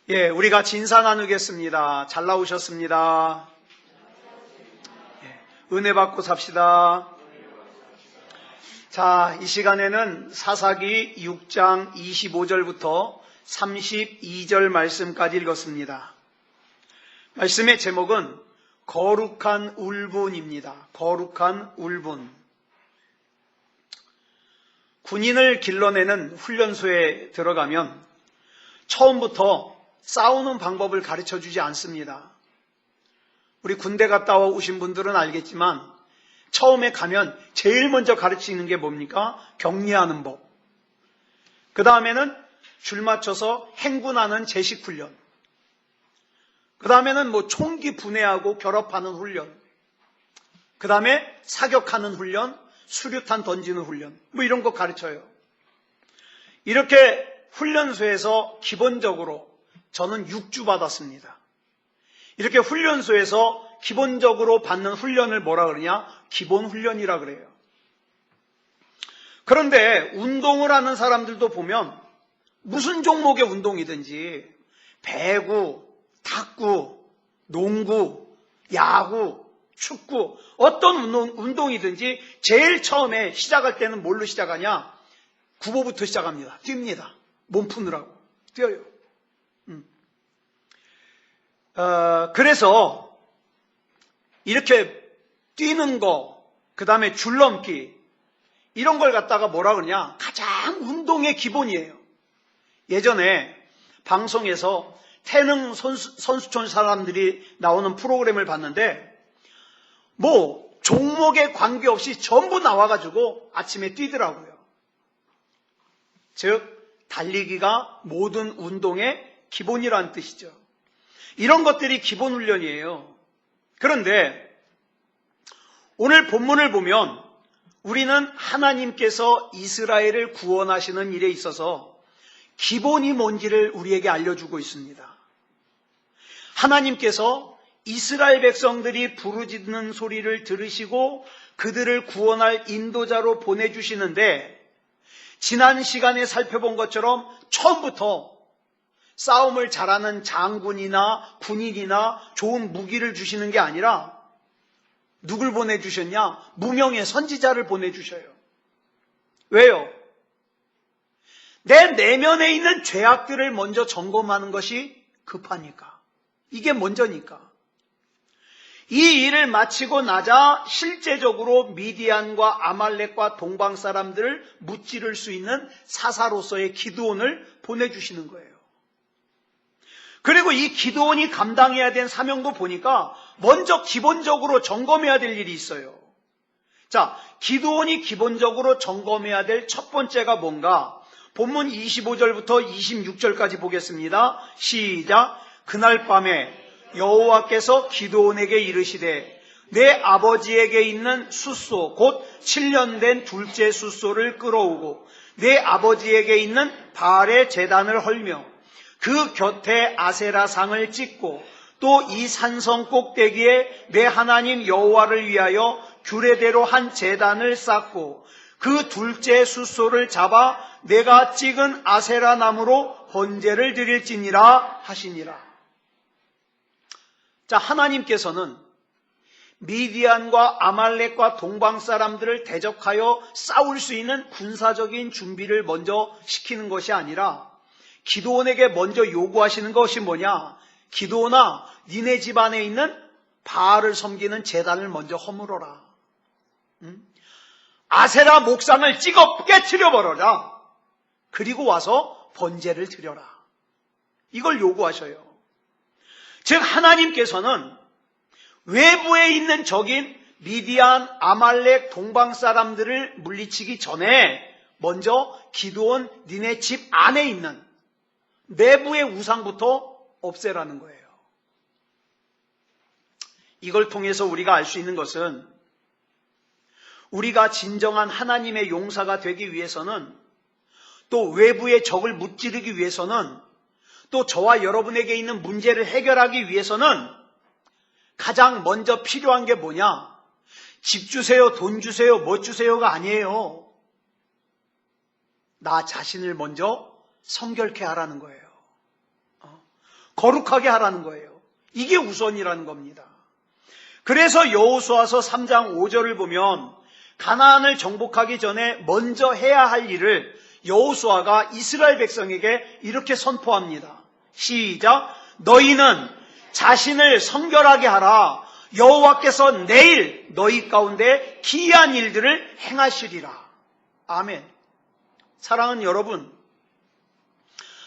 예, 우리가 진사 나누겠습니다. 잘 나오셨습니다. 예, 은혜 받고 삽시다. 자, 이 시간에는 사사기 6장 25절부터 32절 말씀까지 읽었습니다. 말씀의 제목은 거룩한 울분입니다. 거룩한 울분. 군인을 길러내는 훈련소에 들어가면 처음부터 싸우는 방법을 가르쳐주지 않습니다. 우리 군대 갔다 오신 분들은 알겠지만 처음에 가면 제일 먼저 가르치는 게 뭡니까? 격리하는 법. 그 다음에는 줄 맞춰서 행군하는 제식훈련. 그 다음에는 총기 분해하고 결합하는 훈련. 그 다음에 사격하는 훈련, 수류탄 던지는 훈련. 이런 거 가르쳐요. 이렇게 훈련소에서 기본적으로 저는 6주 받았습니다. 이렇게 훈련소에서 기본적으로 받는 훈련을 뭐라 그러냐? 기본 훈련이라 그래요. 그런데 운동을 하는 사람들도 보면 무슨 종목의 운동이든지 배구, 탁구, 농구, 야구, 축구 어떤 운동이든지 제일 처음에 시작할 때는 뭘로 시작하냐? 구보부터 시작합니다. 뜁니다. 몸 푸느라고 뛰어요. 그래서 이렇게 뛰는 거, 그 다음에 줄넘기 이런 걸 갖다가 뭐라 그러냐? 가장 운동의 기본이에요. 예전에 방송에서 태릉 선수촌 사람들이 나오는 프로그램을 봤는데 종목에 관계없이 전부 나와가지고 아침에 뛰더라고요. 즉 달리기가 모든 운동의 기본이라는 뜻이죠. 이런 것들이 기본 훈련이에요. 그런데 오늘 본문을 보면 우리는 하나님께서 이스라엘을 구원하시는 일에 있어서 기본이 뭔지를 우리에게 알려주고 있습니다. 하나님께서 이스라엘 백성들이 부르짖는 소리를 들으시고 그들을 구원할 인도자로 보내주시는데 지난 시간에 살펴본 것처럼 처음부터 싸움을 잘하는 장군이나 군인이나 좋은 무기를 주시는 게 아니라 누굴 보내주셨냐? 무명의 선지자를 보내주셔요. 왜요? 내 내면에 있는 죄악들을 먼저 점검하는 것이 급하니까. 이게 먼저니까. 이 일을 마치고 나자 실제적으로 미디안과 아말렉과 동방 사람들을 무찌를 수 있는 사사로서의 기드온을 보내주시는 거예요. 그리고 이 기드온이 감당해야 된 사명도 보니까 먼저 기본적으로 점검해야 될 일이 있어요. 자, 기드온이 기본적으로 점검해야 될 첫 번째가 뭔가? 본문 25절부터 26절까지 보겠습니다. 시작. 그날 밤에 여호와께서 기드온에게 이르시되 내 아버지에게 있는 숫소 곧 7년 된 둘째 숫소를 끌어오고 내 아버지에게 있는 바알의 제단을 헐며 그 곁에 아세라상을 찍고 또 이 산성 꼭대기에 내 하나님 여호와를 위하여 규례대로 한 제단을 쌓고 그 둘째 숫소를 잡아 내가 찍은 아세라 나무로 번제를 드릴지니라 하시니라. 자, 하나님께서는 미디안과 아말렉과 동방 사람들을 대적하여 싸울 수 있는 군사적인 준비를 먼저 시키는 것이 아니라 기드온에게 먼저 요구하시는 것이 뭐냐? 기드온아, 니네 집안에 있는 바알을 섬기는 제단을 먼저 허물어라. 아세라 목상을 찍어 깨트려버려라. 그리고 와서 번제를 드려라. 이걸 요구하셔요. 즉 하나님께서는 외부에 있는 적인 미디안, 아말렉, 동방 사람들을 물리치기 전에 먼저 기드온 니네 집 안에 있는 내부의 우상부터 없애라는 거예요. 이걸 통해서 우리가 알 수 있는 것은 우리가 진정한 하나님의 용사가 되기 위해서는 또 외부의 적을 무찌르기 위해서는 또 저와 여러분에게 있는 문제를 해결하기 위해서는 가장 먼저 필요한 게 뭐냐? 집 주세요, 돈 주세요, 뭐 주세요가 아니에요. 나 자신을 먼저 성결케 하라는 거예요. 거룩하게 하라는 거예요. 이게 우선이라는 겁니다. 그래서 여호수아서 3장 5절을 보면 가나안을 정복하기 전에 먼저 해야 할 일을 여호수아가 이스라엘 백성에게 이렇게 선포합니다. 시작. 너희는 자신을 성결하게 하라. 여호와께서 내일 너희 가운데 기이한 일들을 행하시리라. 아멘. 사랑하는 여러분,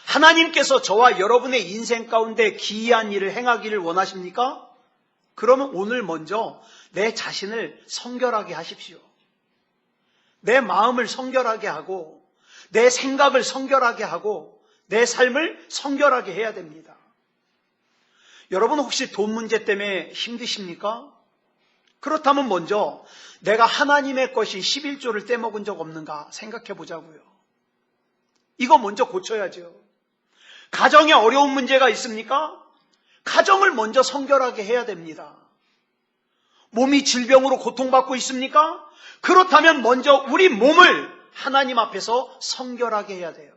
하나님께서 저와 여러분의 인생 가운데 기이한 일을 행하기를 원하십니까? 그러면 오늘 먼저 내 자신을 성결하게 하십시오. 내 마음을 성결하게 하고 내 생각을 성결하게 하고 내 삶을 성결하게 해야 됩니다. 여러분 혹시 돈 문제 때문에 힘드십니까? 그렇다면 먼저 내가 하나님의 것이 11조를 떼먹은 적 없는가 생각해 보자고요. 이거 먼저 고쳐야죠. 가정에 어려운 문제가 있습니까? 가정을 먼저 성결하게 해야 됩니다. 몸이 질병으로 고통받고 있습니까? 그렇다면 먼저 우리 몸을 하나님 앞에서 성결하게 해야 돼요.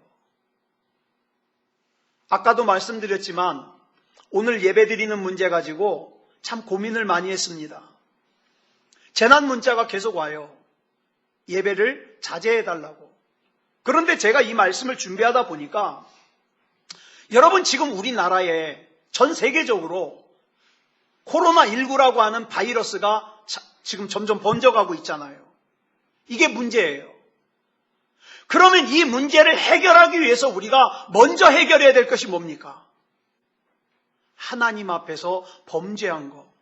아까도 말씀드렸지만 오늘 예배드리는 문제 가지고 참 고민을 많이 했습니다. 재난 문자가 계속 와요. 예배를 자제해달라고. 그런데 제가 이 말씀을 준비하다 보니까 여러분 지금 우리나라에 전 세계적으로 코로나19라고 하는 바이러스가 지금 점점 번져가고 있잖아요. 이게 문제예요. 그러면 이 문제를 해결하기 위해서 우리가 먼저 해결해야 될 것이 뭡니까? 하나님 앞에서 범죄한 거,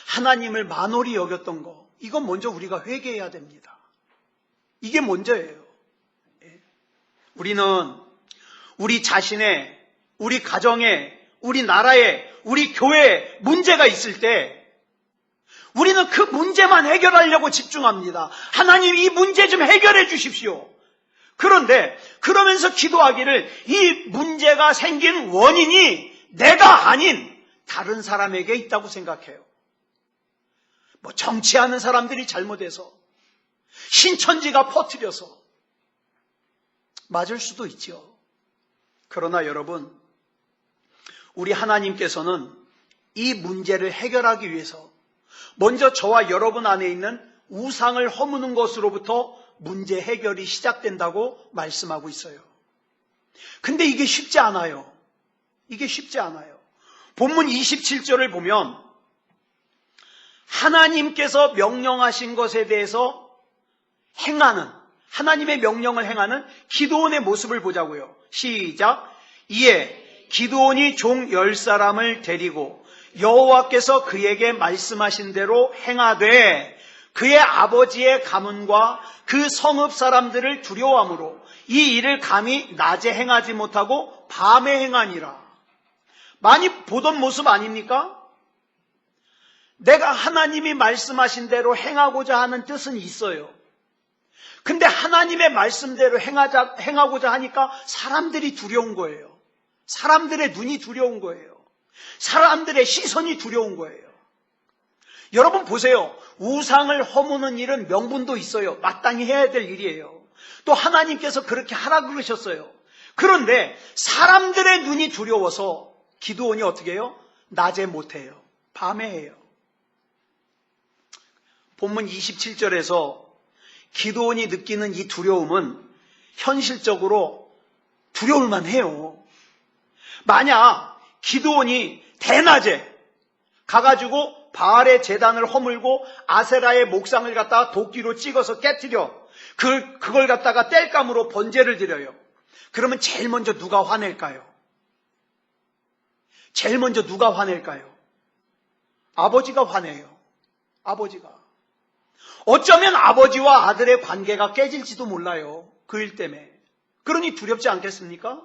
하나님을 만홀히 여겼던 거, 이건 먼저 우리가 회개해야 됩니다. 이게 먼저예요. 우리는 우리 자신의, 우리 가정에, 우리 나라에, 우리 교회에 문제가 있을 때 우리는 그 문제만 해결하려고 집중합니다. 하나님 이 문제 좀 해결해 주십시오. 그런데 그러면서 기도하기를 이 문제가 생긴 원인이 내가 아닌 다른 사람에게 있다고 생각해요. 뭐 정치하는 사람들이 잘못해서 신천지가 퍼뜨려서 맞을 수도 있죠. 그러나 여러분, 우리 하나님께서는 이 문제를 해결하기 위해서 먼저 저와 여러분 안에 있는 우상을 허무는 것으로부터 문제 해결이 시작된다고 말씀하고 있어요. 근데 이게 쉽지 않아요. 이게 쉽지 않아요. 본문 27절을 보면 하나님께서 명령하신 것에 대해서 행하는, 하나님의 명령을 행하는 기드온의 모습을 보자고요. 시작. 이에 기드온이 종 10사람을 데리고 여호와께서 그에게 말씀하신 대로 행하되 그의 아버지의 가문과 그 성읍 사람들을 두려워하므로 이 일을 감히 낮에 행하지 못하고 밤에 행하니라. 많이 보던 모습 아닙니까? 내가 하나님이 말씀하신 대로 행하고자 하는 뜻은 있어요. 근데 하나님의 말씀대로 행하고자 하니까 사람들이 두려운 거예요. 사람들의 눈이 두려운 거예요. 사람들의 시선이 두려운 거예요. 여러분 보세요. 우상을 허무는 일은 명분도 있어요. 마땅히 해야 될 일이에요. 또 하나님께서 그렇게 하라 그러셨어요. 그런데 사람들의 눈이 두려워서 기드온이 어떻게 해요? 낮에 못해요. 밤에 해요. 본문 27절에서 기드온이 느끼는 이 두려움은 현실적으로 두려울만 해요. 만약 기드온이 대낮에 가가지고 바알의 제단을 허물고 아세라의 목상을 갖다가 도끼로 찍어서 깨뜨려 그걸 갖다가 땔감으로 번제를 드려요. 그러면 제일 먼저 누가 화낼까요? 제일 먼저 누가 화낼까요? 아버지가 화내요. 아버지가. 어쩌면 아버지와 아들의 관계가 깨질지도 몰라요. 그 일 때문에. 그러니 두렵지 않겠습니까?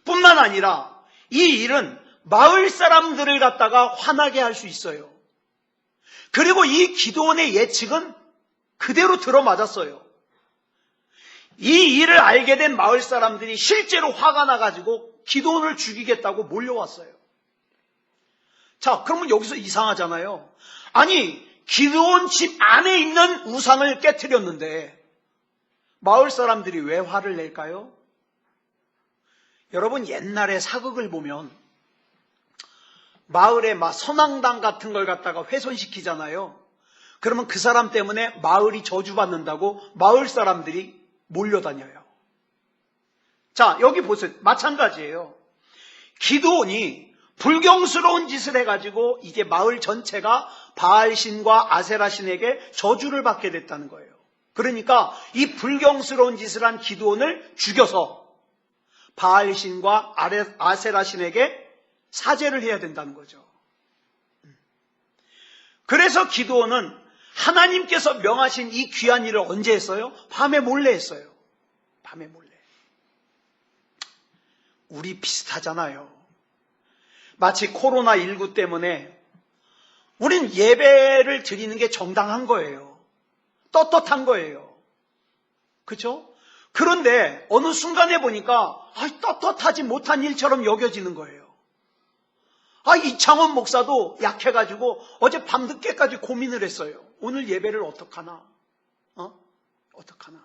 뿐만 아니라 이 일은 마을 사람들을 갖다가 화나게 할 수 있어요. 그리고 이 기드온의 예측은 그대로 들어맞았어요. 이 일을 알게 된 마을 사람들이 실제로 화가 나가지고 기드온을 죽이겠다고 몰려왔어요. 자, 그러면 여기서 이상하잖아요. 아니, 기드온 집 안에 있는 우상을 깨트렸는데 마을 사람들이 왜 화를 낼까요? 여러분 옛날에 사극을 보면 마을에 막 선앙당 같은 걸 갖다가 훼손시키잖아요. 그러면 그 사람 때문에 마을이 저주받는다고 마을 사람들이 몰려다녀요. 자, 여기 보세요. 마찬가지예요. 기드온이 불경스러운 짓을 해가지고 이제 마을 전체가 바알신과 아세라신에게 저주를 받게 됐다는 거예요. 그러니까 이 불경스러운 짓을 한 기드온을 죽여서 바알신과 아세라신에게 사죄를 해야 된다는 거죠. 그래서 기드온은 하나님께서 명하신 이 귀한 일을 언제 했어요? 밤에 몰래 했어요. 밤에 몰래. 우리 비슷하잖아요. 마치 코로나19 때문에 우린 예배를 드리는 게 정당한 거예요. 떳떳한 거예요. 그렇죠? 그런데 어느 순간에 보니까 떳떳하지 못한 일처럼 여겨지는 거예요. 이창원 목사도 약해가지고 어제 밤늦게까지 고민을 했어요. 오늘 예배를 어떡하나? 어떡하나?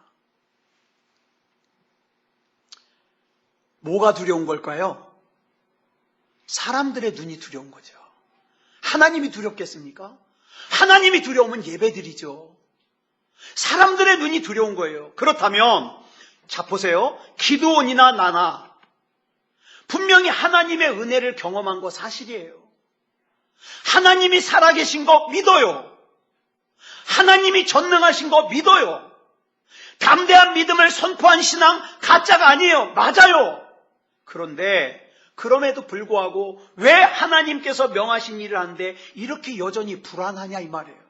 뭐가 두려운 걸까요? 사람들의 눈이 두려운 거죠. 하나님이 두렵겠습니까? 하나님이 두려우면 예배드리죠. 사람들의 눈이 두려운 거예요. 그렇다면 자 보세요. 기드온이나 나나 분명히 하나님의 은혜를 경험한 거 사실이에요. 하나님이 살아계신 거 믿어요. 하나님이 전능하신 거 믿어요. 담대한 믿음을 선포한 신앙 가짜가 아니에요. 맞아요. 그런데 그럼에도 불구하고 왜 하나님께서 명하신 일을 하는데 이렇게 여전히 불안하냐 이 말이에요.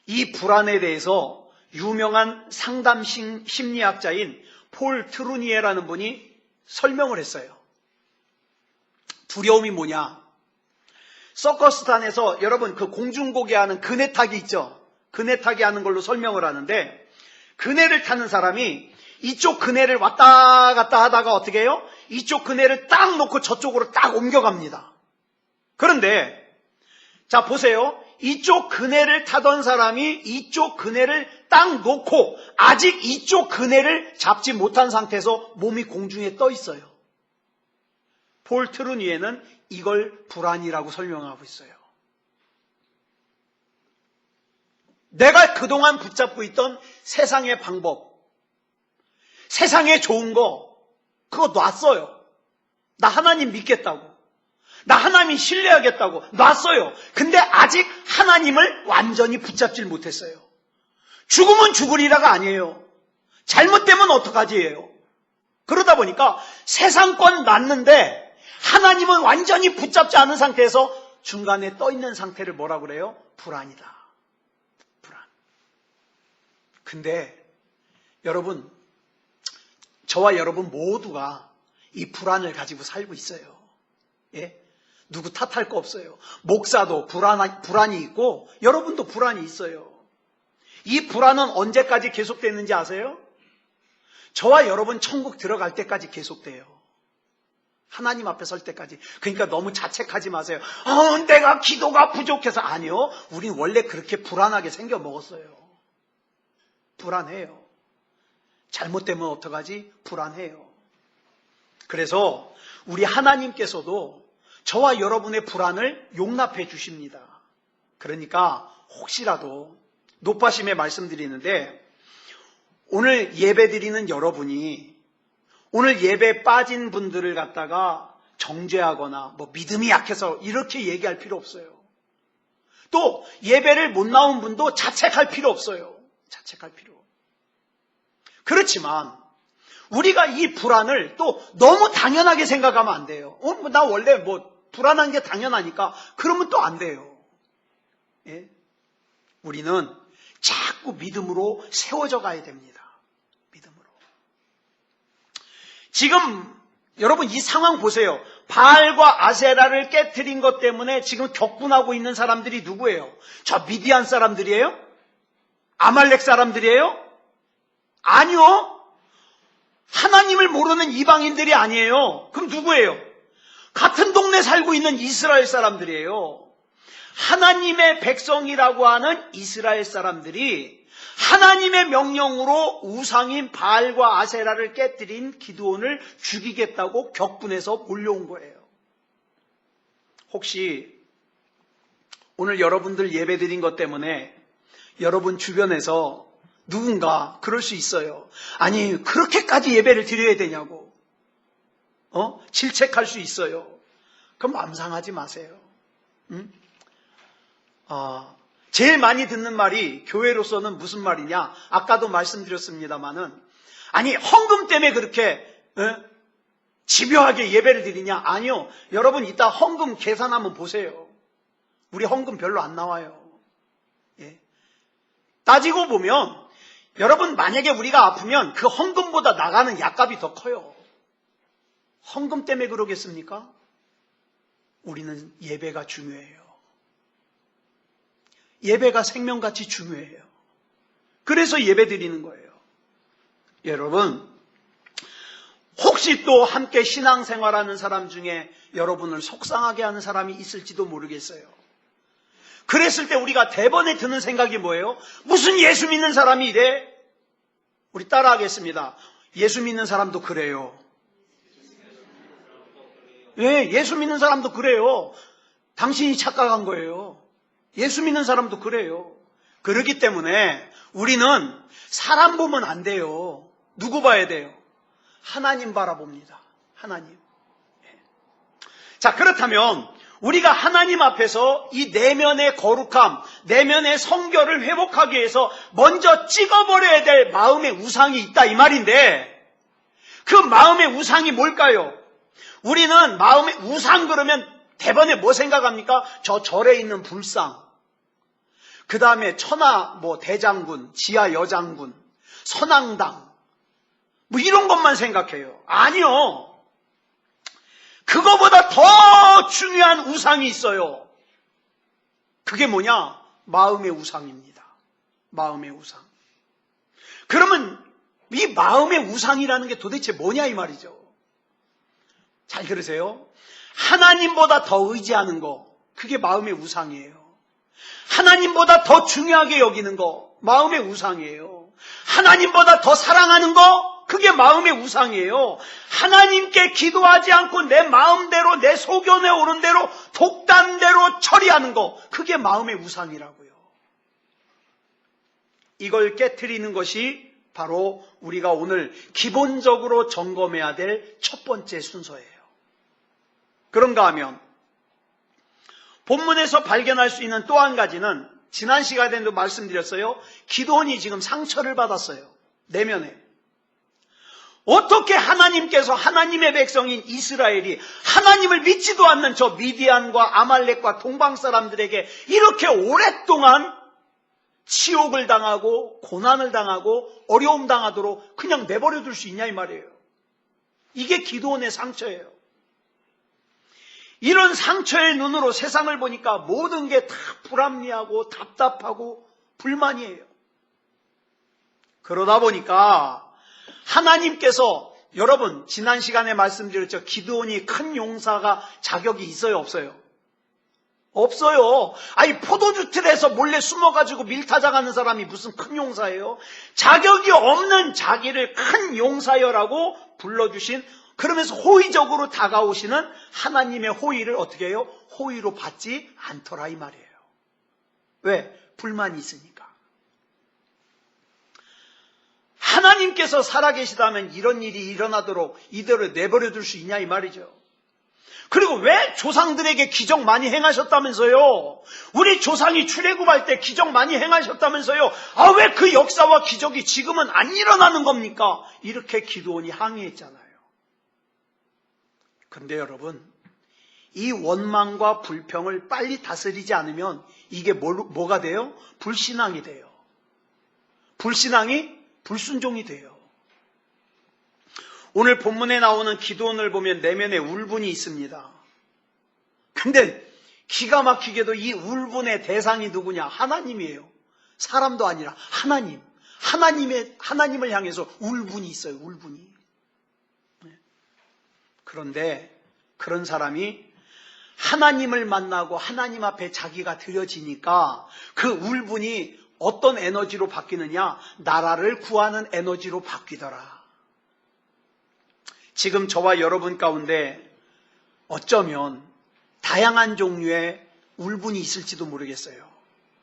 이 불안에 대해서 유명한 상담 심리학자인 폴 트루니에라는 분이 설명을 했어요. 두려움이 뭐냐? 서커스단에서 여러분 그 공중고개 하는 그네 타기 있죠? 그네 타기 하는 걸로 설명을 하는데 그네를 타는 사람이 이쪽 그네를 왔다 갔다 하다가 어떻게 해요? 이쪽 그네를 딱 놓고 저쪽으로 딱 옮겨갑니다. 그런데 자 보세요. 이쪽 그네를 타던 사람이 이쪽 그네를 딱 놓고 아직 이쪽 그네를 잡지 못한 상태에서 몸이 공중에 떠 있어요. 폴 트루니에는 이걸 불안이라고 설명하고 있어요. 내가 그동안 붙잡고 있던 세상의 방법, 세상에 좋은 거 그거 놨어요. 나 하나님 믿겠다고. 나 하나님 신뢰하겠다고 놨어요. 근데 아직 하나님을 완전히 붙잡질 못했어요. 죽으면 죽으리라가 아니에요. 잘못되면 어떡하지예요. 그러다 보니까 세상권 놨는데 하나님은 완전히 붙잡지 않은 상태에서 중간에 떠 있는 상태를 뭐라고 그래요? 불안이다. 불안. 근데 여러분, 저와 여러분 모두가 이 불안을 가지고 살고 있어요. 예? 누구 탓할 거 없어요. 목사도 불안이 있고 여러분도 불안이 있어요. 이 불안은 언제까지 계속되는지 아세요? 저와 여러분 천국 들어갈 때까지 계속돼요. 하나님 앞에 설 때까지. 그러니까 너무 자책하지 마세요. 내가 기도가 부족해서. 아니요. 우린 원래 그렇게 불안하게 생겨 먹었어요. 불안해요. 잘못되면 어떡하지? 불안해요. 그래서 우리 하나님께서도 저와 여러분의 불안을 용납해 주십니다. 그러니까 혹시라도 높아심에 말씀드리는데 오늘 예배 드리는 여러분이 오늘 예배에 빠진 분들을 갖다가 정죄하거나 믿음이 약해서 이렇게 얘기할 필요 없어요. 또 예배를 못 나온 분도 자책할 필요 없어요. 자책할 필요. 그렇지만 우리가 이 불안을 또 너무 당연하게 생각하면 안 돼요. 나 원래 불안한 게 당연하니까 그러면 또 안 돼요. 예? 우리는 자꾸 믿음으로 세워져 가야 됩니다. 믿음으로. 지금 여러분 이 상황 보세요. 바알과 아세라를 깨트린 것 때문에 지금 격분하고 있는 사람들이 누구예요? 저 미디안 사람들이에요? 아말렉 사람들이에요? 아니요. 하나님을 모르는 이방인들이 아니에요. 그럼 누구예요? 같은 동네 살고 있는 이스라엘 사람들이에요. 하나님의 백성이라고 하는 이스라엘 사람들이 하나님의 명령으로 우상인 바알과 아세라를 깨뜨린 기드온을 죽이겠다고 격분해서 몰려온 거예요. 혹시 오늘 여러분들 예배드린 것 때문에 여러분 주변에서 누군가 그럴 수 있어요. 아니, 그렇게까지 예배를 드려야 되냐고 질책할 수 있어요. 그럼 마음 상하지 마세요. 응? 제일 많이 듣는 말이 교회로서는 무슨 말이냐? 아까도 말씀드렸습니다마는, 아니, 헌금 때문에 그렇게 집요하게 예배를 드리냐? 아니요. 여러분 이따 헌금 계산 한번 보세요. 우리 헌금 별로 안 나와요. 예. 따지고 보면 여러분, 만약에 우리가 아프면 그 헌금보다 나가는 약값이 더 커요. 헌금 때문에 그러겠습니까? 우리는 예배가 중요해요. 예배가 생명같이 중요해요. 그래서 예배 드리는 거예요. 여러분, 혹시 또 함께 신앙생활하는 사람 중에 여러분을 속상하게 하는 사람이 있을지도 모르겠어요. 그랬을 때 우리가 대번에 드는 생각이 뭐예요? 무슨 예수 믿는 사람이 이래? 우리 따라하겠습니다. 예수 믿는 사람도 그래요. 예, 예수 믿는 사람도 그래요. 당신이 착각한 거예요. 예수 믿는 사람도 그래요. 그렇기 때문에 우리는 사람 보면 안 돼요. 누구 봐야 돼요? 하나님 바라봅니다. 하나님. 자, 그렇다면 우리가 하나님 앞에서 이 내면의 거룩함, 내면의 성결을 회복하기 위해서 먼저 찍어버려야 될 마음의 우상이 있다 이 말인데, 그 마음의 우상이 뭘까요? 우리는 마음의 우상 그러면 대번에 뭐 생각합니까? 저 절에 있는 불상, 그 다음에 천하 대장군, 지하 여장군, 선앙당 이런 것만 생각해요. 아니요. 그거보다 더 중요한 우상이 있어요. 그게 뭐냐? 마음의 우상입니다. 마음의 우상. 그러면 이 마음의 우상이라는 게 도대체 뭐냐 이 말이죠. 잘 들으세요. 하나님보다 더 의지하는 거, 그게 마음의 우상이에요. 하나님보다 더 중요하게 여기는 거, 마음의 우상이에요. 하나님보다 더 사랑하는 거, 그게 마음의 우상이에요. 하나님께 기도하지 않고 내 마음대로, 내 소견에 오른 대로 독단대로 처리하는 거, 그게 마음의 우상이라고요. 이걸 깨트리는 것이 바로 우리가 오늘 기본적으로 점검해야 될 첫 번째 순서예요. 그런가 하면 본문에서 발견할 수 있는 또 한 가지는, 지난 시간에도 말씀드렸어요. 기드온이 지금 상처를 받았어요. 내면에. 어떻게 하나님께서 하나님의 백성인 이스라엘이 하나님을 믿지도 않는 저 미디안과 아말렉과 동방 사람들에게 이렇게 오랫동안 치욕을 당하고 고난을 당하고 어려움 당하도록 그냥 내버려 둘 수 있냐 이 말이에요. 이게 기드온의 상처예요. 이런 상처의 눈으로 세상을 보니까 모든 게 다 불합리하고 답답하고 불만이에요. 그러다 보니까 하나님께서, 여러분 지난 시간에 말씀드렸죠. 기드온이 큰 용사가 자격이 있어요 없어요? 없어요. 아니, 포도주 틀에서 몰래 숨어가지고 밀 타작하는 사람이 무슨 큰 용사예요? 자격이 없는 자기를 큰 용사여라고 불러주신, 그러면서 호의적으로 다가오시는 하나님의 호의를 어떻게 해요? 호의로 받지 않더라 이 말이에요. 왜? 불만이 있으니까. 하나님께서 살아계시다면 이런 일이 일어나도록 이대로 내버려둘 수 있냐 이 말이죠. 그리고 왜 조상들에게 기적 많이 행하셨다면서요? 우리 조상이 출애굽할 때 기적 많이 행하셨다면서요? 왜 그 역사와 기적이 지금은 안 일어나는 겁니까? 이렇게 기드온이 항의했잖아요. 그런데 여러분, 이 원망과 불평을 빨리 다스리지 않으면 이게 뭐가 돼요? 불신앙이 돼요. 불신앙이 불순종이 돼요. 오늘 본문에 나오는 기드온을 보면 내면에 울분이 있습니다. 근데 기가 막히게도 이 울분의 대상이 누구냐? 하나님이에요. 사람도 아니라 하나님. 하나님을 향해서 울분이 있어요. 울분이. 그런데 그런 사람이 하나님을 만나고 하나님 앞에 자기가 드려지니까 그 울분이 어떤 에너지로 바뀌느냐? 나라를 구하는 에너지로 바뀌더라. 지금 저와 여러분 가운데 어쩌면 다양한 종류의 울분이 있을지도 모르겠어요.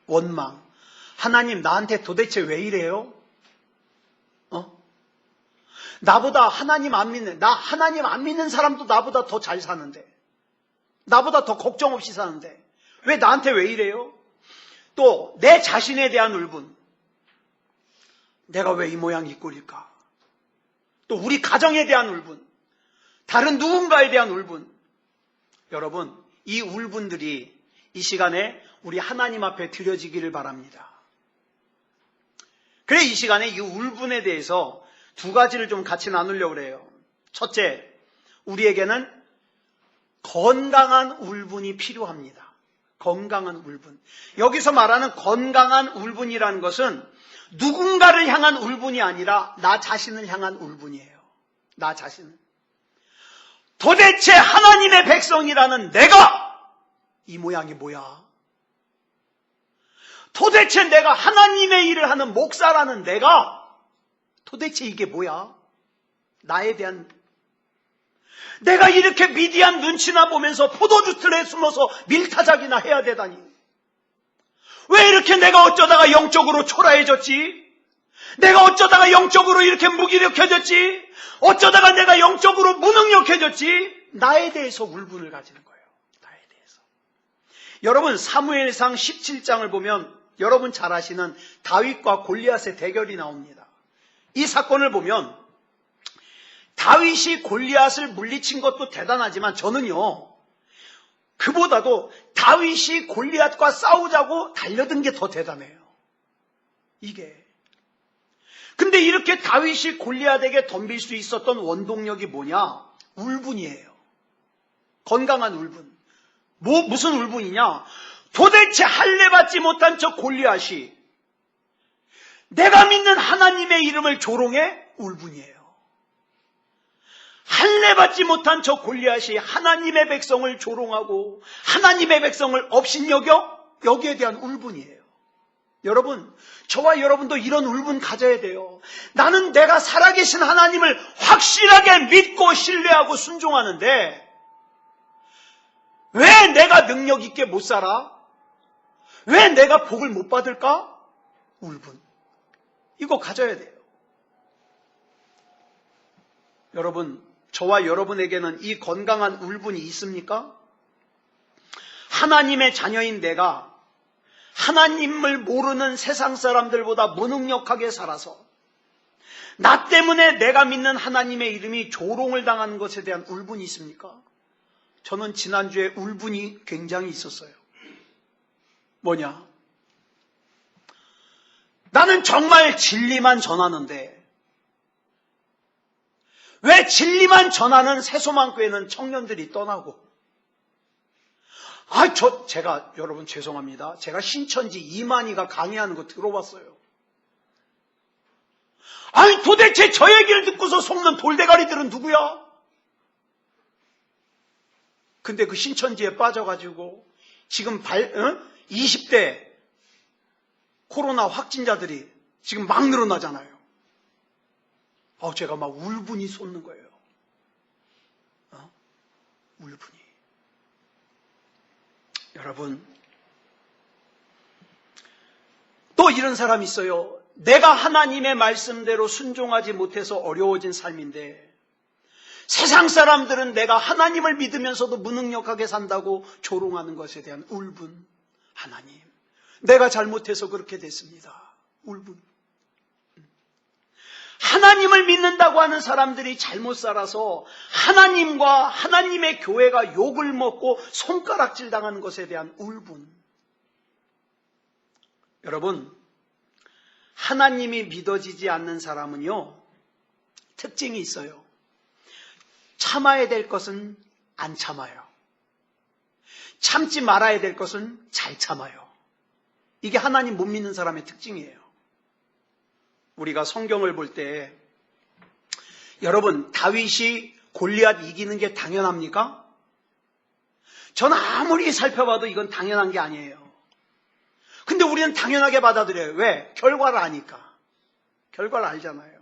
원망. 하나님 나한테 도대체 왜 이래요? 나보다 하나님 안 믿는 사람도 나보다 더 잘 사는데, 나보다 더 걱정 없이 사는데 왜 나한테 왜 이래요? 또 내 자신에 대한 울분. 내가 왜 이 모양 이 꼴일까? 또 우리 가정에 대한 울분. 다른 누군가에 대한 울분. 여러분, 이 울분들이 이 시간에 우리 하나님 앞에 드려지기를 바랍니다. 그래, 이 시간에 이 울분에 대해서 두 가지를 좀 같이 나누려고 해요. 첫째, 우리에게는 건강한 울분이 필요합니다. 건강한 울분. 여기서 말하는 건강한 울분이라는 것은 누군가를 향한 울분이 아니라 나 자신을 향한 울분이에요. 나 자신을. 도대체 하나님의 백성이라는 내가 이 모양이 뭐야? 도대체 내가 하나님의 일을 하는 목사라는 내가 도대체 이게 뭐야? 나에 대한, 내가 이렇게 미디안 눈치나 보면서 포도주 틀에 숨어서 밀타작이나 해야 되다니. 왜 이렇게 내가 어쩌다가 영적으로 초라해졌지? 내가 어쩌다가 영적으로 이렇게 무기력해졌지? 어쩌다가 내가 영적으로 무능력해졌지? 나에 대해서 울분을 가지는 거예요. 나에 대해서. 여러분, 사무엘상 17장을 보면 여러분 잘 아시는 다윗과 골리앗의 대결이 나옵니다. 이 사건을 보면 다윗이 골리앗을 물리친 것도 대단하지만 저는요, 그보다도 다윗이 골리앗과 싸우자고 달려든 게 더 대단해요. 이게. 근데 이렇게 다윗이 골리앗에게 덤빌 수 있었던 원동력이 뭐냐? 울분이에요. 건강한 울분. 무슨 울분이냐? 도대체 할례받지 못한 저 골리앗이 내가 믿는 하나님의 이름을 조롱해? 울분이에요. 할례받지 못한 저 골리앗이 하나님의 백성을 조롱하고 하나님의 백성을 업신여겨? 여기에 대한 울분이에요. 여러분, 저와 여러분도 이런 울분 가져야 돼요. 나는 내가 살아계신 하나님을 확실하게 믿고 신뢰하고 순종하는데 왜 내가 능력 있게 못 살아? 왜 내가 복을 못 받을까? 울분. 이거 가져야 돼요. 여러분, 저와 여러분에게는 이 건강한 울분이 있습니까? 하나님의 자녀인 내가 하나님을 모르는 세상 사람들보다 무능력하게 살아서 나 때문에 내가 믿는 하나님의 이름이 조롱을 당하는 것에 대한 울분이 있습니까? 저는 지난주에 울분이 굉장히 있었어요. 뭐냐? 나는 정말 진리만 전하는데 왜 진리만 전하는 새소망교회는 청년들이 떠나고, 제가 여러분 죄송합니다. 제가 신천지 이만희가 강의하는 거 들어봤어요. 아니 도대체 저 얘기를 듣고서 속는 돌대가리들은 누구야? 근데 그 신천지에 빠져가지고 지금 20대 코로나 확진자들이 지금 막 늘어나잖아요. 제가 막 울분이 솟는 거예요. 울분이. 여러분, 또 이런 사람이 있어요. 내가 하나님의 말씀대로 순종하지 못해서 어려워진 삶인데 세상 사람들은 내가 하나님을 믿으면서도 무능력하게 산다고 조롱하는 것에 대한 울분. 하나님, 내가 잘못해서 그렇게 됐습니다. 울분. 하나님을 믿는다고 하는 사람들이 잘못 살아서 하나님과 하나님의 교회가 욕을 먹고 손가락질 당하는 것에 대한 울분. 여러분, 하나님이 믿어지지 않는 사람은요, 특징이 있어요. 참아야 될 것은 안 참아요. 참지 말아야 될 것은 잘 참아요. 이게 하나님 못 믿는 사람의 특징이에요. 우리가 성경을 볼 때 여러분, 다윗이 골리앗 이기는 게 당연합니까? 저는 아무리 살펴봐도 이건 당연한 게 아니에요. 근데 우리는 당연하게 받아들여요. 왜? 결과를 아니까. 결과를 알잖아요.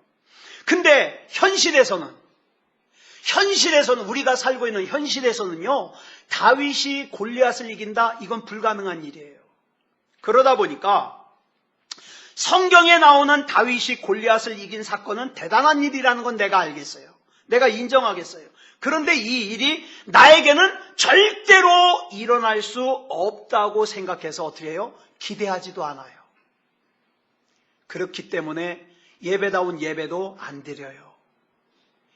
근데 현실에서는 우리가 살고 있는 현실에서는요, 다윗이 골리앗을 이긴다? 이건 불가능한 일이에요. 그러다 보니까 성경에 나오는 다윗이 골리앗을 이긴 사건은 대단한 일이라는 건 내가 알겠어요. 내가 인정하겠어요. 그런데 이 일이 나에게는 절대로 일어날 수 없다고 생각해서 어떻게 해요? 기대하지도 않아요. 그렇기 때문에 예배다운 예배도 안 드려요.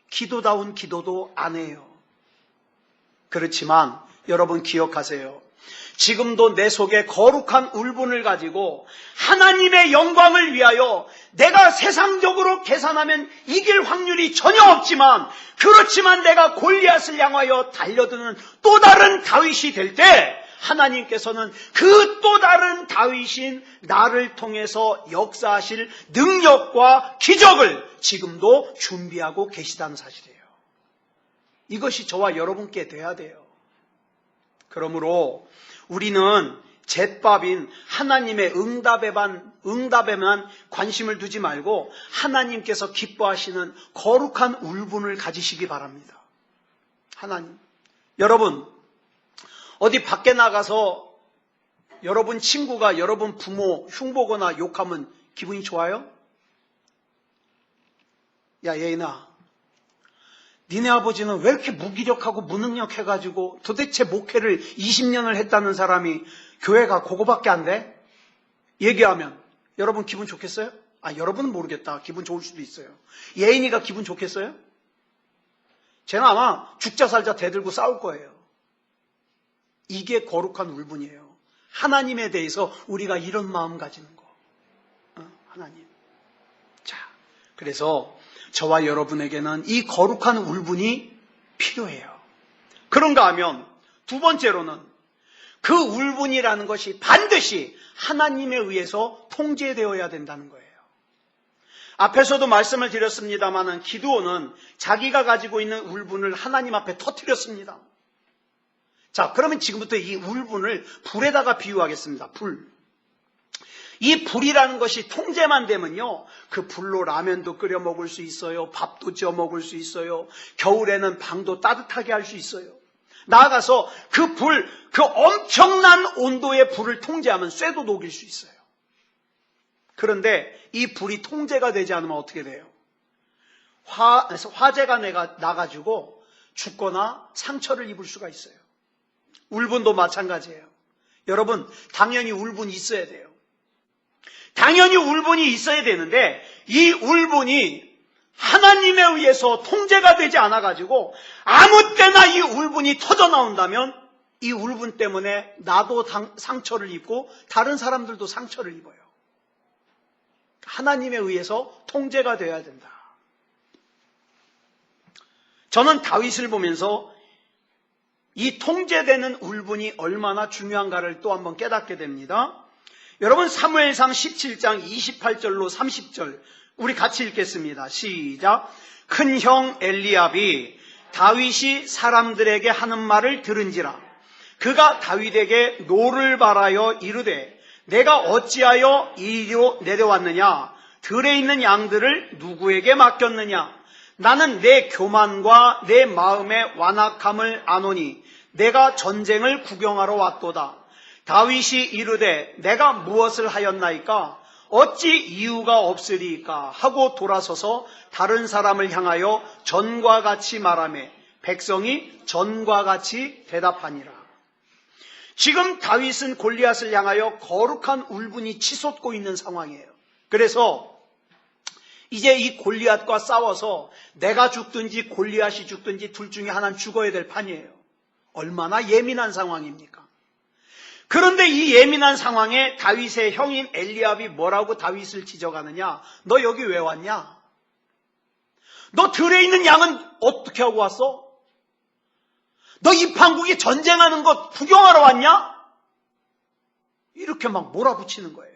기도다운 기도도 안 해요. 그렇지만 여러분 기억하세요. 지금도 내 속에 거룩한 울분을 가지고 하나님의 영광을 위하여 내가 세상적으로 계산하면 이길 확률이 전혀 없지만, 그렇지만 내가 골리앗을 향하여 달려드는 또 다른 다윗이 될 때 하나님께서는 그 또 다른 다윗인 나를 통해서 역사하실 능력과 기적을 지금도 준비하고 계시다는 사실이에요. 이것이 저와 여러분께 돼야 돼요. 그러므로 우리는 잿밥인 하나님의 응답에만 관심을 두지 말고 하나님께서 기뻐하시는 거룩한 울분을 가지시기 바랍니다. 하나님, 여러분 어디 밖에 나가서 여러분 친구가 여러분 부모 흉보거나 욕하면 기분이 좋아요? 야 예인아, 니네 아버지는 왜 이렇게 무기력하고 무능력해가지고 도대체 목회를 20년을 했다는 사람이 교회가 그거밖에 안 돼? 얘기하면 여러분 기분 좋겠어요? 여러분은 모르겠다. 기분 좋을 수도 있어요. 예인이가 기분 좋겠어요? 쟤는 아마 죽자 살자 대들고 싸울 거예요. 이게 거룩한 울분이에요. 하나님에 대해서 우리가 이런 마음 가지는 거. 하나님. 자, 그래서 저와 여러분에게는 이 거룩한 울분이 필요해요. 그런가 하면 두 번째로는 그 울분이라는 것이 반드시 하나님에 의해서 통제되어야 된다는 거예요. 앞에서도 말씀을 드렸습니다마는 기드온은 자기가 가지고 있는 울분을 하나님 앞에 터뜨렸습니다. 자, 그러면 지금부터 이 울분을 불에다가 비유하겠습니다. 불. 이 불이라는 것이 통제만 되면요, 그 불로 라면도 끓여 먹을 수 있어요. 밥도 지어 먹을 수 있어요. 겨울에는 방도 따뜻하게 할 수 있어요. 나아가서 그 불, 그 엄청난 온도의 불을 통제하면 쇠도 녹일 수 있어요. 그런데 이 불이 통제가 되지 않으면 어떻게 돼요? 화재가 나가지고 죽거나 상처를 입을 수가 있어요. 울분도 마찬가지예요. 여러분, 당연히 울분이 있어야 돼요. 당연히 울분이 있어야 되는데 이 울분이 하나님에 의해서 통제가 되지 않아가지고 아무 때나 이 울분이 터져 나온다면 이 울분 때문에 나도 상처를 입고 다른 사람들도 상처를 입어요. 하나님에 의해서 통제가 되어야 된다. 저는 다윗을 보면서 이 통제되는 울분이 얼마나 중요한가를 또 한번 깨닫게 됩니다. 여러분 사무엘상 17장 28절로 30절 우리 같이 읽겠습니다. 시작. 큰 형 엘리압이 다윗이 사람들에게 하는 말을 들은지라 그가 다윗에게 노를 바라여 이르되 내가 어찌하여 이리로 내려왔느냐 들에 있는 양들을 누구에게 맡겼느냐 나는 내 교만과 내 마음의 완악함을 아노니 내가 전쟁을 구경하러 왔도다. 다윗이 이르되 내가 무엇을 하였나이까 어찌 이유가 없으리이까 하고 돌아서서 다른 사람을 향하여 전과 같이 말하매 백성이 전과 같이 대답하니라. 지금 다윗은 골리앗을 향하여 거룩한 울분이 치솟고 있는 상황이에요. 그래서 이제 이 골리앗과 싸워서 내가 죽든지 골리앗이 죽든지 둘 중에 하나는 죽어야 될 판이에요. 얼마나 예민한 상황입니까? 그런데 이 예민한 상황에 다윗의 형인 엘리압이 뭐라고 다윗을 지적하느냐? 너 여기 왜 왔냐? 너 들에 있는 양은 어떻게 하고 왔어? 너 이 판국이 전쟁하는 것 구경하러 왔냐? 이렇게 막 몰아붙이는 거예요.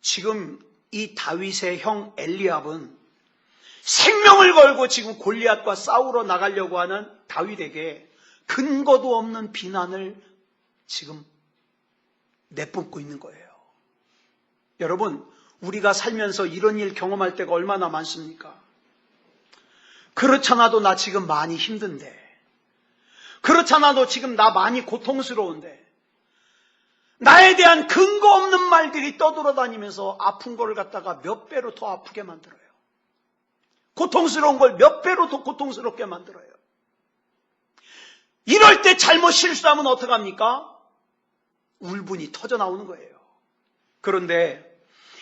지금 이 다윗의 형 엘리압은 생명을 걸고 지금 골리앗과 싸우러 나가려고 하는 다윗에게 근거도 없는 비난을 지금 내뿜고 있는 거예요. 여러분, 우리가 살면서 이런 일 경험할 때가 얼마나 많습니까? 그렇잖아도 나 지금 많이 힘든데, 그렇잖아도 지금 나 많이 고통스러운데, 나에 대한 근거 없는 말들이 떠돌아다니면서 아픈 걸 갖다가 몇 배로 더 아프게 만들어요. 고통스러운 걸 몇 배로 더 고통스럽게 만들어요. 이럴 때 잘못 실수하면 어떡합니까? 울분이 터져 나오는 거예요. 그런데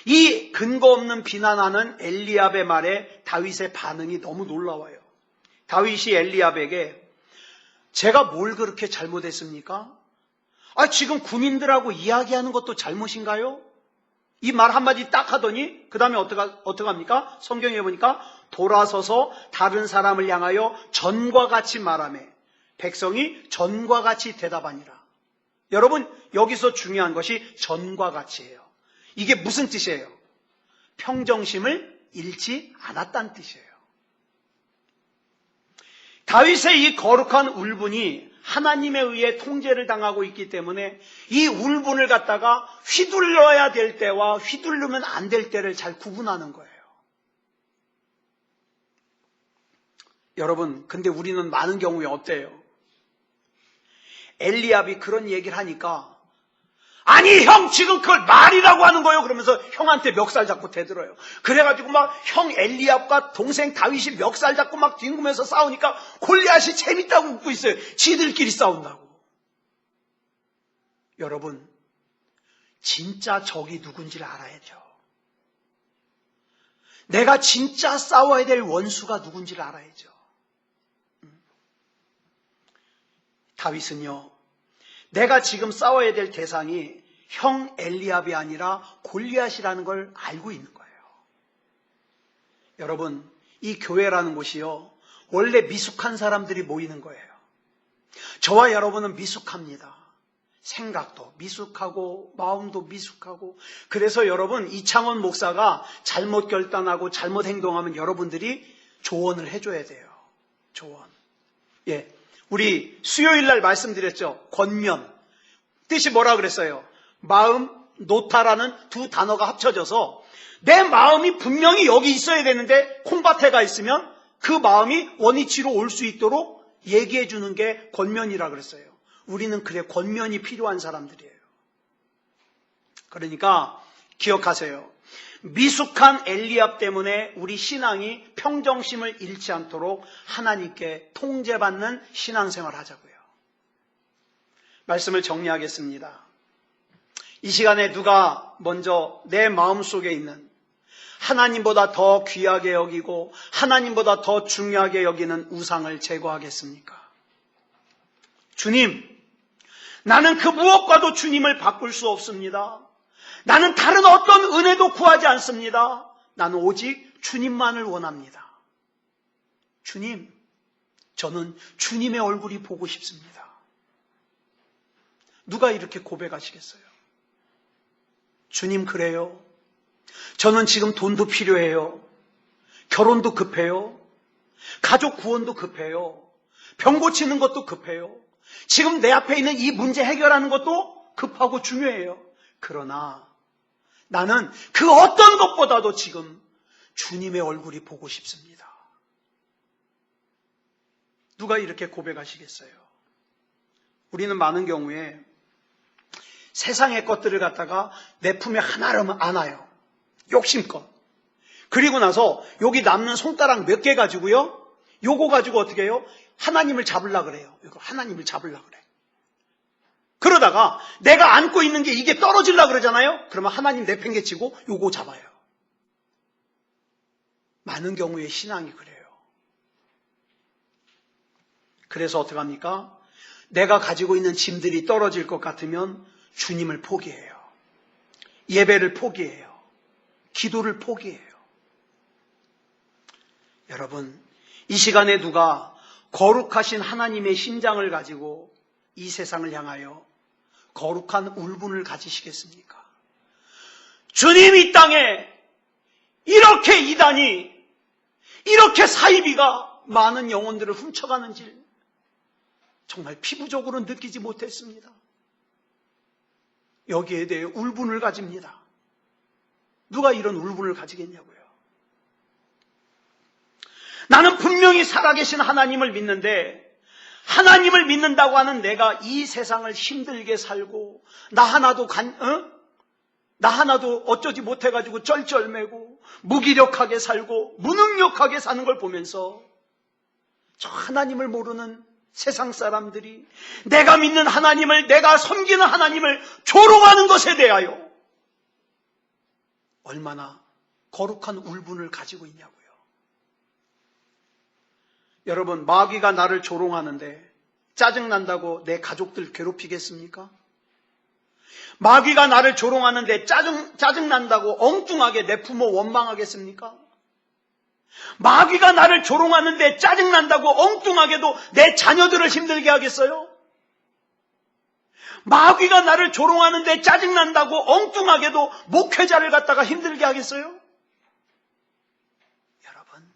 이 근거 없는 비난하는 엘리압의 말에 다윗의 반응이 너무 놀라워요. 다윗이 엘리압에게 제가 뭘 그렇게 잘못했습니까? 지금 군인들하고 이야기하는 것도 잘못인가요? 이 말 한마디 딱 하더니 그 다음에 어떡합니까? 성경에 보니까 돌아서서 다른 사람을 향하여 전과 같이 말하며 백성이 전과 같이 대답하니라. 여러분, 여기서 중요한 것이 전과 같이예요. 이게 무슨 뜻이에요? 평정심을 잃지 않았다는 뜻이에요. 다윗의 이 거룩한 울분이 하나님에 의해 통제를 당하고 있기 때문에 이 울분을 갖다가 휘둘러야 될 때와 휘둘르면 안 될 때를 잘 구분하는 거예요. 여러분, 근데 우리는 많은 경우에 어때요? 엘리압이 그런 얘기를 하니까 아니 형 지금 그걸 말이라고 하는 거예요. 그러면서 형한테 멱살 잡고 대들어요. 그래가지고 막 형 엘리압과 동생 다윗이 멱살 잡고 막 뒹구면서 싸우니까 골리앗이 재밌다고 웃고 있어요. 지들끼리 싸운다고. 여러분, 진짜 적이 누군지를 알아야죠. 내가 진짜 싸워야 될 원수가 누군지를 알아야죠. 다윗은요, 내가 지금 싸워야 될 대상이 형 엘리압이 아니라 골리앗이라는 걸 알고 있는 거예요. 여러분, 이 교회라는 곳이요, 원래 미숙한 사람들이 모이는 거예요. 저와 여러분은 미숙합니다. 생각도 미숙하고 마음도 미숙하고. 그래서 여러분, 이창원 목사가 잘못 결단하고 잘못 행동하면 여러분들이 조언을 해줘야 돼요. 조언. 예. 우리 수요일 날 말씀드렸죠. 권면. 뜻이 뭐라 그랬어요? 마음, 노타라는 두 단어가 합쳐져서 내 마음이 분명히 여기 있어야 되는데 콩밭에 가 있으면 그 마음이 원위치로 올 수 있도록 얘기해 주는 게 권면이라 그랬어요. 우리는 그래 권면이 필요한 사람들이에요. 그러니까 기억하세요. 미숙한 엘리압 때문에 우리 신앙이 평정심을 잃지 않도록 하나님께 통제받는 신앙생활 하자고요. 말씀을 정리하겠습니다. 이 시간에 누가 먼저 내 마음속에 있는 하나님보다 더 귀하게 여기고 하나님보다 더 중요하게 여기는 우상을 제거하겠습니까? 주님, 나는 그 무엇과도 주님을 바꿀 수 없습니다. 나는 다른 어떤 은혜도 구하지 않습니다. 나는 오직 주님만을 원합니다. 주님, 저는 주님의 얼굴이 보고 싶습니다. 누가 이렇게 고백하시겠어요? 주님, 그래요. 저는 지금 돈도 필요해요. 결혼도 급해요. 가족 구원도 급해요. 병 고치는 것도 급해요. 지금 내 앞에 있는 이 문제 해결하는 것도 급하고 중요해요. 그러나 나는 그 어떤 것보다도 지금 주님의 얼굴이 보고 싶습니다. 누가 이렇게 고백하시겠어요? 우리는 많은 경우에 세상의 것들을 갖다가 내 품에 하나를 안아요. 욕심껏. 그리고 나서 여기 남는 손가락 몇 개 가지고요, 요거 가지고 어떻게 해요? 하나님을 잡으려고 그래요. 이거 하나님을 잡으려고 그래. 그러다가 내가 안고 있는 게 이게 떨어지려고 그러잖아요. 그러면 하나님 내팽개치고 요거 잡아요. 많은 경우에 신앙이 그래요. 그래서 어떻게 합니까? 내가 가지고 있는 짐들이 떨어질 것 같으면 주님을 포기해요. 예배를 포기해요. 기도를 포기해요. 여러분, 이 시간에 누가 거룩하신 하나님의 심장을 가지고 이 세상을 향하여 거룩한 울분을 가지시겠습니까? 주님, 이 땅에 이렇게 이단이, 이렇게 사이비가 많은 영혼들을 훔쳐가는지 정말 피부적으로 느끼지 못했습니다. 여기에 대해 울분을 가집니다. 누가 이런 울분을 가지겠냐고요. 나는 분명히 살아계신 하나님을 믿는데 하나님을 믿는다고 하는 내가 이 세상을 힘들게 살고 나 하나도 어쩌지 못해가지고 쩔쩔매고 무기력하게 살고 무능력하게 사는 걸 보면서 저 하나님을 모르는 세상 사람들이 내가 믿는 하나님을, 내가 섬기는 하나님을 조롱하는 것에 대하여 얼마나 거룩한 울분을 가지고 있냐고요. 여러분, 마귀가 나를 조롱하는데 짜증난다고 내 가족들 괴롭히겠습니까? 마귀가 나를 조롱하는데 짜증난다고 엉뚱하게 내 부모 원망하겠습니까? 마귀가 나를 조롱하는데 짜증난다고 엉뚱하게도 내 자녀들을 힘들게 하겠어요? 마귀가 나를 조롱하는데 짜증난다고 엉뚱하게도 목회자를 갖다가 힘들게 하겠어요? 여러분,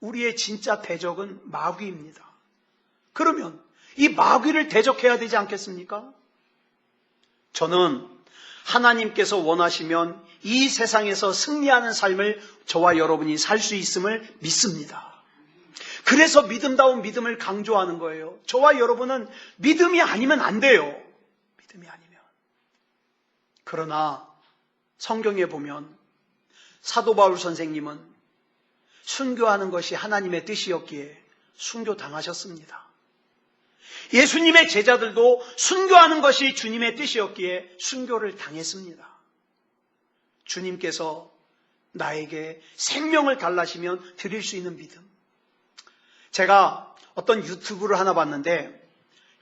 우리의 진짜 대적은 마귀입니다. 그러면 이 마귀를 대적해야 되지 않겠습니까? 저는 하나님께서 원하시면 이 세상에서 승리하는 삶을 저와 여러분이 살 수 있음을 믿습니다. 그래서 믿음다운 믿음을 강조하는 거예요. 저와 여러분은 믿음이 아니면 안 돼요. 믿음이 아니면. 그러나 성경에 보면 사도 바울 선생님은 순교하는 것이 하나님의 뜻이었기에 순교당하셨습니다. 예수님의 제자들도 순교하는 것이 주님의 뜻이었기에 순교를 당했습니다. 주님께서 나에게 생명을 달라시면 드릴 수 있는 믿음. 제가 어떤 유튜브를 하나 봤는데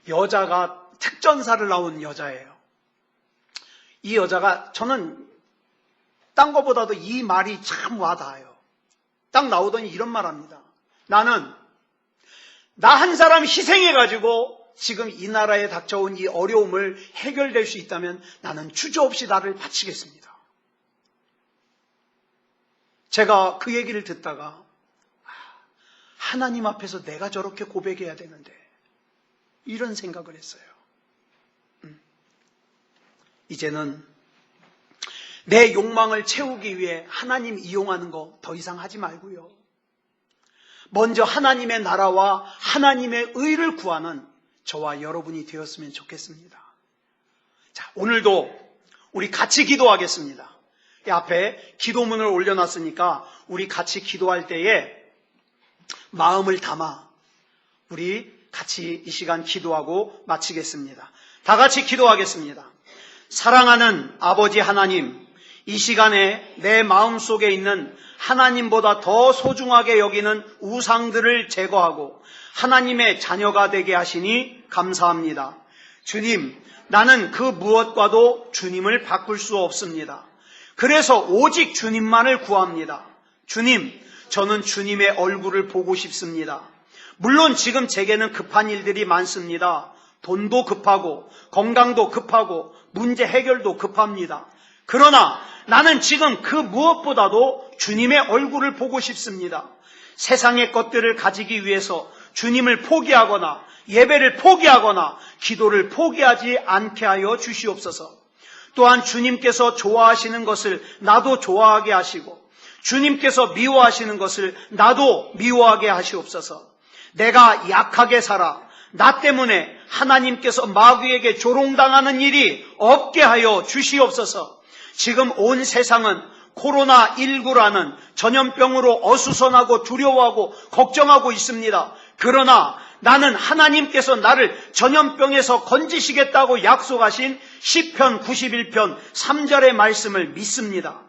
여자가 특전사를 나온 여자예요. 이 여자가 저는 딴 거보다도 이 말이 참 와닿아요. 딱 나오더니 이런 말 합니다. 나는 나 한 사람 희생해가지고 지금 이 나라에 닥쳐온 이 어려움을 해결될 수 있다면 나는 주저없이 나를 바치겠습니다. 제가 그 얘기를 듣다가 하나님 앞에서 내가 저렇게 고백해야 되는데 이런 생각을 했어요. 이제는 내 욕망을 채우기 위해 하나님 이용하는 거 더 이상 하지 말고요. 먼저 하나님의 나라와 하나님의 의를 구하는 저와 여러분이 되었으면 좋겠습니다. 자, 오늘도 우리 같이 기도하겠습니다. 이 앞에 기도문을 올려놨으니까 우리 같이 기도할 때에 마음을 담아 우리 같이 이 시간 기도하고 마치겠습니다. 다 같이 기도하겠습니다. 사랑하는 아버지 하나님, 이 시간에 내 마음속에 있는 하나님보다 더 소중하게 여기는 우상들을 제거하고 하나님의 자녀가 되게 하시니 감사합니다. 주님, 나는 그 무엇과도 주님을 바꿀 수 없습니다. 그래서 오직 주님만을 구합니다. 주님, 저는 주님의 얼굴을 보고 싶습니다. 물론 지금 제게는 급한 일들이 많습니다. 돈도 급하고 건강도 급하고 문제 해결도 급합니다. 그러나 나는 지금 그 무엇보다도 주님의 얼굴을 보고 싶습니다. 세상의 것들을 가지기 위해서 주님을 포기하거나 예배를 포기하거나 기도를 포기하지 않게 하여 주시옵소서. 또한 주님께서 좋아하시는 것을 나도 좋아하게 하시고 주님께서 미워하시는 것을 나도 미워하게 하시옵소서. 내가 약하게 살아 나 때문에 하나님께서 마귀에게 조롱당하는 일이 없게 하여 주시옵소서. 지금 온 세상은 코로나19라는 전염병으로 어수선하고 두려워하고 걱정하고 있습니다. 그러나 나는 하나님께서 나를 전염병에서 건지시겠다고 약속하신 시편 91편 3절의 말씀을 믿습니다.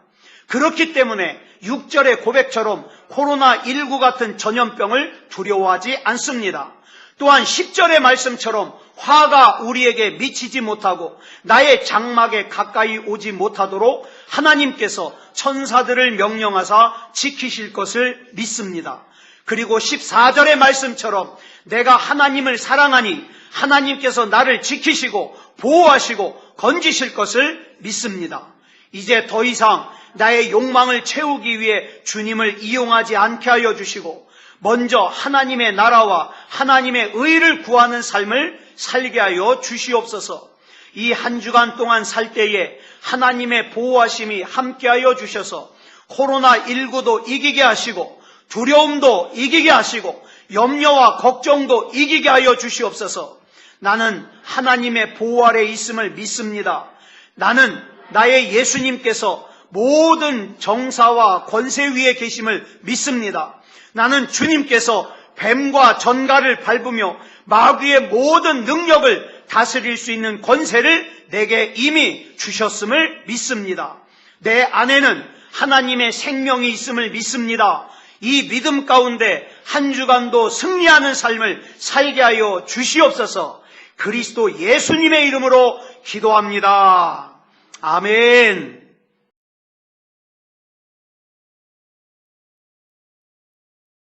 그렇기 때문에 6절의 고백처럼 코로나19 같은 전염병을 두려워하지 않습니다. 또한 10절의 말씀처럼 화가 우리에게 미치지 못하고 나의 장막에 가까이 오지 못하도록 하나님께서 천사들을 명령하사 지키실 것을 믿습니다. 그리고 14절의 말씀처럼 내가 하나님을 사랑하니 하나님께서 나를 지키시고 보호하시고 건지실 것을 믿습니다. 이제 더 이상 나의 욕망을 채우기 위해 주님을 이용하지 않게 하여 주시고 먼저 하나님의 나라와 하나님의 의를 구하는 삶을 살게 하여 주시옵소서. 이 한 주간 동안 살 때에 하나님의 보호하심이 함께하여 주셔서 코로나19도 이기게 하시고 두려움도 이기게 하시고 염려와 걱정도 이기게 하여 주시옵소서. 나는 하나님의 보호 아래 있음을 믿습니다. 나는 나의 예수님께서 모든 정사와 권세 위에 계심을 믿습니다. 나는 주님께서 뱀과 전갈을 밟으며 마귀의 모든 능력을 다스릴 수 있는 권세를 내게 이미 주셨음을 믿습니다. 내 안에는 하나님의 생명이 있음을 믿습니다. 이 믿음 가운데 한 주간도 승리하는 삶을 살게 하여 주시옵소서. 그리스도 예수님의 이름으로 기도합니다. 아멘.